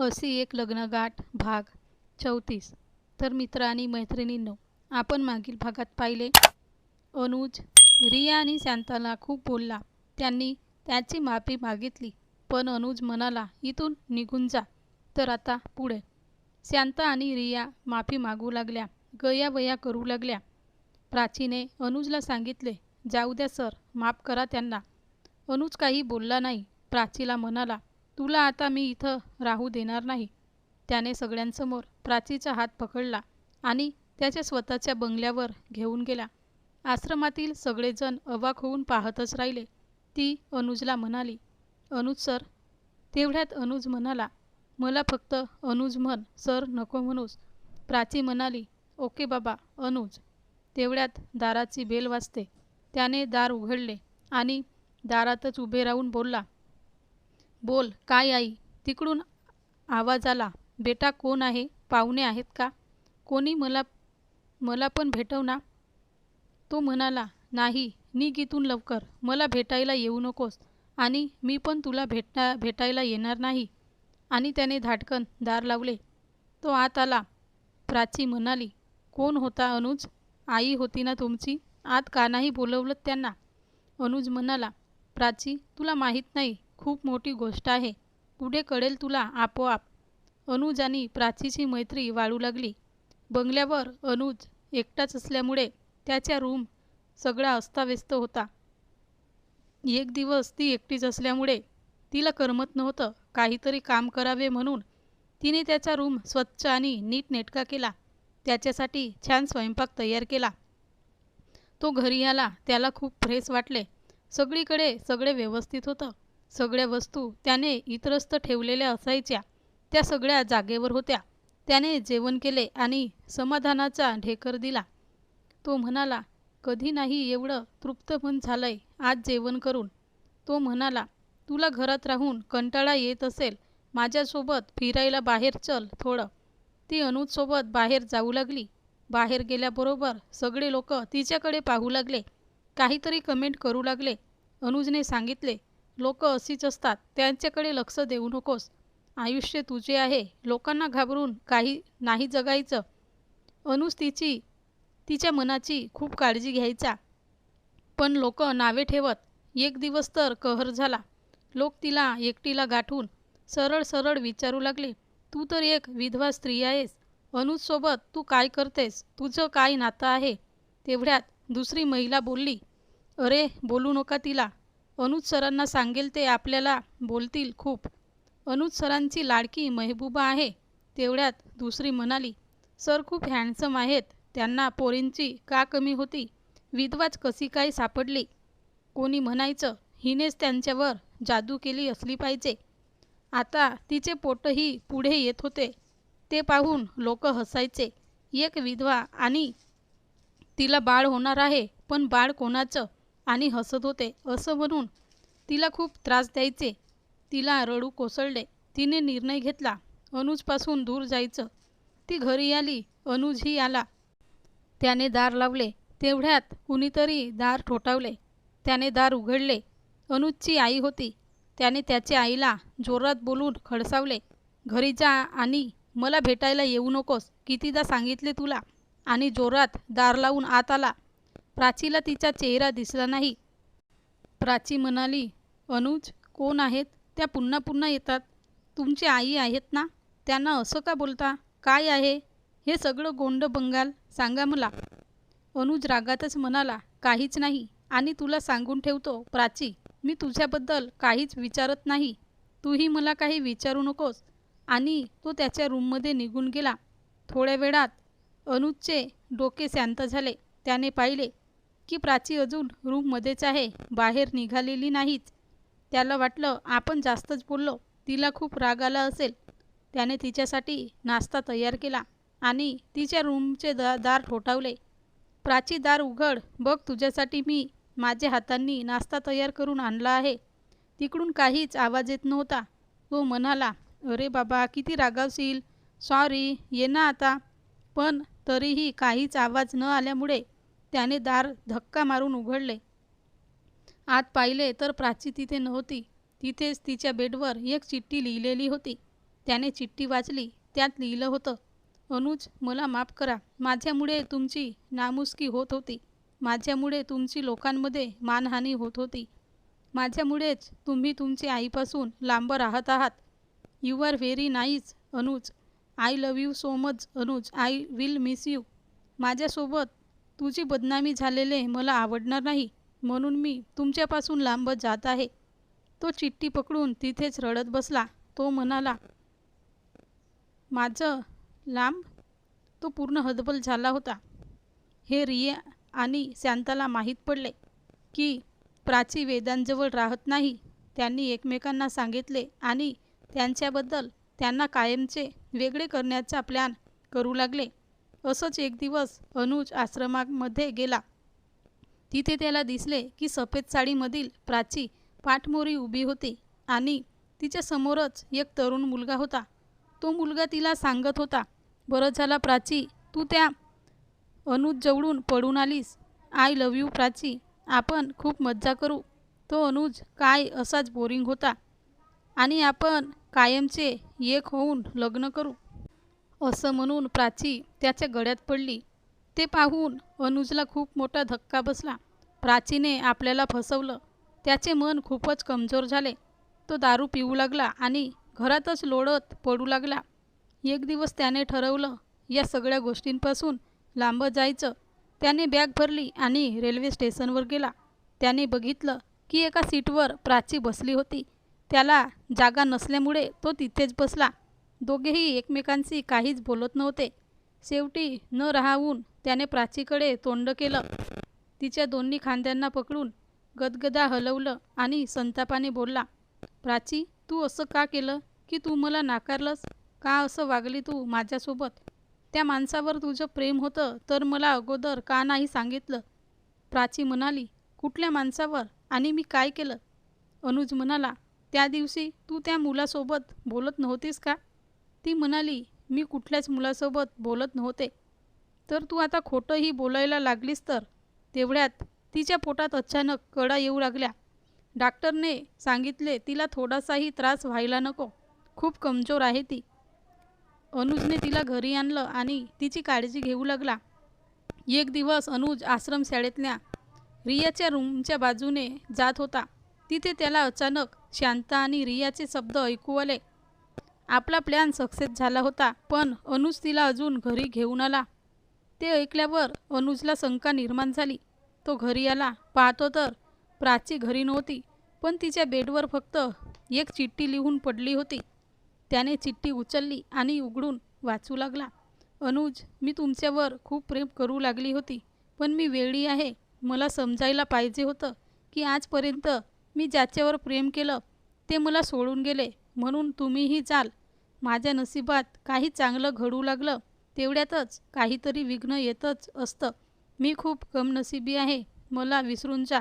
अशी एक लग्नगाठ भाग 34। तर मित्र आणि मैत्रिणींनो, आपण मागील भागात पाहिले अनुज रिया आणि शांताला खूप बोलला. त्यांनी त्याची माफी मागितली, पण अनुज म्हणाला इथून निघून जा. तर आता पुढे शांता आणि रिया माफी मागू लागल्या, गयावया करू लागल्या. प्राचीने अनुजला सांगितले, जाऊ द्या सर, माफ करा त्यांना. अनुज काही बोलला नाही. प्राचीला म्हणाला, तुला आता मी इथं राहू देणार नाही. त्याने सगळ्यांसमोर प्राचीचा हात पकडला आणि त्याच्या स्वतःच्या बंगल्यावर घेऊन गेला. आश्रमातील सगळेजण अवाक होऊन पाहतच राहिले. ती अनुजला म्हणाली, अनुज सर. तेवढ्यात अनुज म्हणाला, मला फक्त अनुज म्हण, सर नको म्हणूस. प्राची म्हणाली, ओके बाबा अनुज. तेवढ्यात दाराची बेल वाजते. त्याने दार उघडले आणि दारातच उभे राहून बोलला, बोल काय आई. तिकडून आवाज आला, बेटा कोण आहे, पाहुणे आहेत का, कोणी मला मला पण भेटव ना. तो म्हणाला, नाही, निघ इथून लवकर, मला भेटायला येऊ नकोस आणि मी पण तुला भेटायला येणार नाही. आणि त्याने धाडकन दार लावले. तो आत आला. प्राची म्हणाली, कोण होता अनुज, आई होती ना तुमची, आत का नाही बोलवलं त्यांना. अनुज म्हणाला, प्राची तुला माहीत नाही, खूप मोठी गोष्ट आहे, पुढे कळेल तुला आपोआप. अनुज आणि प्राचीची मैत्री वाढू लागली. बंगल्यावर अनुज एकटाच असल्यामुळे त्याच्या रूम सगळा अस्ताव्यस्त होता. एक दिवस ती एकटीच असल्यामुळे तिला करमत नव्हतं. काहीतरी काम करावे म्हणून तिने त्याचा रूम स्वच्छ आणि नीटनेटका केला. त्याच्यासाठी छान स्वयंपाक तयार केला. तो घरी आला. त्याला खूप फ्रेश वाटले. सगळीकडे सगळे व्यवस्थित होतं. सगळ्या वस्तू त्याने इतरस्त ठेवलेल्या असायच्या त्या सगळ्या जागेवर होत्या. त्याने जेवण केले आणि समाधानाचा ढेकर दिला. तो म्हणाला, कधी नाही एवढं तृप्त मन झालंय आज जेवण करून. तो म्हणाला, तुला घरात राहून कंटाळा येत असेल, माझ्यासोबत फिरायला बाहेर चल थोडं. ती अनुजसोबत बाहेर जाऊ लागली. बाहेर गेल्याबरोबर सगळे लोक तिच्याकडे पाहू लागले, काहीतरी कमेंट करू लागले. अनुजने सांगितले, लोक अशीच असतात, त्यांच्याकडे लक्ष देऊ नकोस. आयुष्य तुझे आहे, लोकांना घाबरून काही नाही जगायचं. अनुज तिच्या मनाची खूप काळजी घ्यायचा, पण लोक नावे ठेवत. एक दिवस तर कहर झाला. लोक तिला एकटीला गाठून सरळ सरळ विचारू लागले, तू तर एक विधवा स्त्री आहेस, अनुजसोबत तू काय करतेस, तुझं काय नातं आहे. तेवढ्यात दुसरी महिला बोलली, अरे बोलू नका तिला, अनुज सरांना सांगेल ते आपल्याला बोलतील खूप. अनुज सरांची लाडकी मेहबूबा आहे. तेवढ्यात दुसरी म्हणाली, सर खूप हँडसम आहेत, त्यांना पोरींची का कमी होती, विधवाच कशी काय सापडली. कोणी म्हणायचं, हिनेच त्यांच्यावर जादू केली असली पाहिजे. आता तिचे पोटही पुढे येत होते. ते पाहून लोक हसायचे. एक विधवा आणि तिला बाळ होणार आहे, पण बाळ कोणाचं, आणि हसत होते असं म्हणून तिला खूप त्रास द्यायचे. तिला रडू कोसळले. तिने निर्णय घेतला, अनुजपासून दूर जायचं. ती घरी आली. अनुजही आला. त्याने दार लावले. तेवढ्यात कुणीतरी दार ठोठावले. त्याने दार उघडले. अनुजची आई होती. त्याने त्याच्या आईला जोरात बोलून खडसावले, घरी जा आणि मला भेटायला येऊ नकोस, कितीदा सांगितले तुला. आणि जोरात दार लावून आत आला. प्राचीला तिचा चेहरा दिसला नाही. प्राची म्हणाली, अनुज कोण आहेत, त्या पुन्हा पुन्हा येतात, तुमची आई आहेत ना, त्यांना असं का बोलता, काय आहे हे सगळं गोंड बंगाल, सांगा मला. अनुज रागातच म्हणाला, काहीच नाही, आणि तुला सांगून ठेवतो प्राची, मी तुझ्याबद्दल काहीच विचारत नाही, तूही मला काही विचारू नकोस. आणि तो त्याच्या रूममध्ये निघून गेला. थोड्या वेळात अनुजचे डोके शांत झाले. त्याने पाहिले की प्राची अजून रूममध्येच आहे, बाहेर निघालेली नाहीच. त्याला वाटलं आपण जास्तच बोललो, तिला खूप राग आला असेल. त्याने तिच्यासाठी नाश्ता तयार केला आणि तिच्या रूमचे दार ठोठावले. प्राची दार उघड, बघ तुझ्यासाठी मी माझ्या हातांनी नाश्ता तयार करून आणला आहे. तिकडून काहीच आवाज येत नव्हता. तो म्हणाला, अरे बाबा किती रागावशील, सॉरी, ये ना आता. पण तरीही काहीच आवाज न आल्यामुळे त्याने दार धक्का मारून उघडले. आत पाहिले तर प्राची तिथे नव्हती. तिथेच तिच्या बेडवर एक चिठ्ठी लिहिलेली होती. त्याने चिठ्ठी वाचली. त्यात लिहिलं होतं, अनुज, मला माफ करा. माझ्यामुळे तुमची नामुष्की होत होती. माझ्यामुळे तुमची लोकांमध्ये मानहानी होत होती. माझ्यामुळेच तुम्ही तुमच्या आईपासून लांब राहत आहात. You are very nice Anuj. I love you so much Anuj. I will miss you. माझ्यासोबत तुझी बदनामी झालेले मला आवडणार नाही, म्हणून मी तुमच्यापासून लांब जात आहे. तो चिठ्ठी पकडून तिथेच रडत बसला. तो म्हणाला, माझं लांब? तो पूर्ण हतबल झाला होता. हे रिया आणि शांताला माहीत पडले की प्राची वेदांजवळ राहत नाही. त्यांनी एकमेकांना सांगितले आणि त्यांच्याबद्दल त्यांना कायमचे वेगळे करण्याचा प्लॅन करू लागले. असंच एक दिवस अनुज आश्रमामध्ये गेला. तिथे त्याला दिसले की सफेद साडीमधील प्राची पाठमोरी उभी होती आणि तिच्या समोरच एक तरुण मुलगा होता. तो मुलगा तिला सांगत होता, बरं झाला प्राची, तू त्या अनुज जवळून पडून आलीस. I love you Prachi. आपण खूप मज्जा करू. तो अनुज काय असाच बोरिंग होता आणि आपण कायमचे एक होऊन लग्न करू. असं म्हणून प्राची त्याच्या गळ्यात पडली. ते पाहून अनुजला खूप मोठा धक्का बसला. प्राचीने आपल्याला फसवलं. त्याचे मन खूपच कमजोर झाले. तो दारू पिऊ लागला आणि घरातच लोळत पडू लागला. एक दिवस त्याने ठरवलं, या सगळ्या गोष्टींपासून लांब जायचं. त्याने बॅग भरली आणि रेल्वे स्टेशनवर गेला. त्याने बघितलं की एका सीटवर प्राची बसली होती. त्याला जागा नसल्यामुळे तो तिथेच बसला. दोघेही एकमेकांशी काहीच बोलत नव्हते. शेवटी न राहून त्याने प्राचीकडे तोंड केलं. तिच्या दोन्ही खांद्यांना पकडून गदगदा हलवलं आणि संतापाने बोलला, प्राची, तू असं का केलं की तू मला नाकारलंस? का असं वागली तू माझ्यासोबत? त्या माणसावर तुझं प्रेम होतं तर मला अगोदर का नाही सांगितलं? प्राची म्हणाली, कुठल्या माणसावर आणि मी काय केलं? अनुज म्हणाला, त्या दिवशी तू त्या मुलासोबत बोलत नव्हतीस का? ती म्हणाली, मी कुठल्याच मुलासोबत बोलत नव्हते. तर तू आता खोटंही बोलायला लागलीस तर? तेवढ्यात तिच्या पोटात अचानक कळा येऊ लागल्या. डॉक्टरने सांगितले तिला थोडासाही त्रास व्हायला नको. खूप कमजोर आहे ती. अनुजने तिला घरी आणलं आणि तिची काळजी घेऊ लागला. एक दिवस अनुज आश्रम शाळेतल्या रियाच्या रूमच्या बाजूने जात होता. तिथे त्याला अचानक शांता आणि रियाचे शब्द ऐकू आले. आपला प्लॅन सक्सेस झाला होता, पण अनुज तिला अजून घरी घेऊन आला. ते ऐकल्यावर अनुजला शंका निर्माण झाली. तो घरी आला. पाहतो तर प्राची घरी नव्हती, पण तिच्या बेडवर फक्त एक चिठ्ठी लिहून पडली होती. त्याने चिठ्ठी उचलली आणि उघडून वाचू लागला. अनुज, मी तुमच्यावर खूप प्रेम करू लागली होती, पण मी वेडी आहे. मला समजायला पाहिजे होतं की आजपर्यंत मी ज्याच्यावर प्रेम केलं ते मला सोडून गेले, म्हणून तुम्हीही जाल. माझ्या नशिबात काही चांगलं घडू लागलं तेवढ्यातच काहीतरी विघ्न येतच असतं. मी खूप कमनशिबी आहे. मला विसरून जा.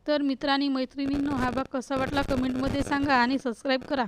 तर मित्रांनी मैत्रिणींनो, हा भाग कसा वाटला कमेंटमध्ये सांगा आणि सबस्क्राईब करा.